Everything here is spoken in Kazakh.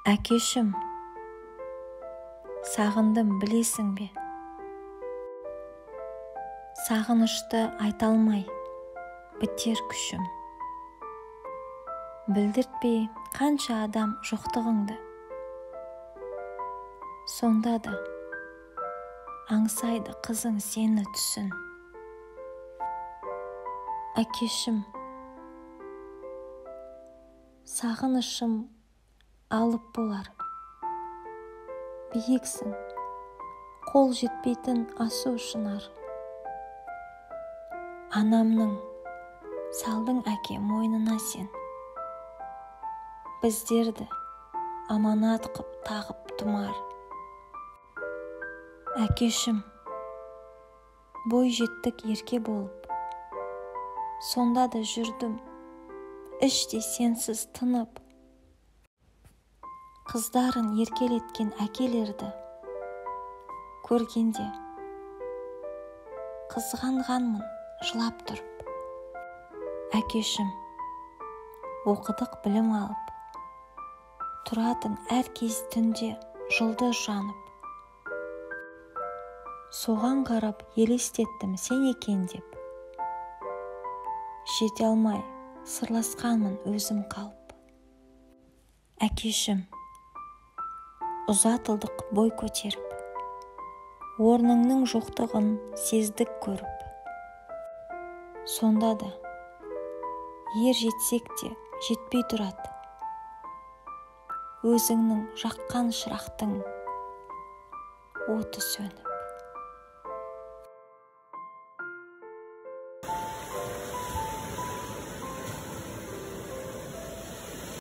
Әкешім, сағындым білесің бе? Сағынышты айта алмай бітер күшім. Білдіртпей қанша адам жоқтығыңды. Сонда да аңсайды қызың сені түсін. Әкешім, сағынышым алып болар. Биіксің, қол жетпейтін асу шынар. Анамның салдың әке мойнына сен. Біздерді аманат қып тағып тұмар. Әкешім, бой жеттік ерке болып. Сонда да жүрдім, іште сенсіз тынып. Қыздарын еркелеткен әкелерді көргенде қызғанғанмын жылап тұрып. Әкешім, оқыдық білім алып, тұратын әр кез түнде жұлдыз жанып. Соған қарап елестеттім сен екен деп. Жете алмай сырласқанмын өзім қалып. Әкешім, ұзатылдық бой көтеріп, орныңның жоқтығын сездік көріп. Сонда да ер жетсек те жетпей тұрады. Өзіңнің жаққан шырақтың оты сөніп.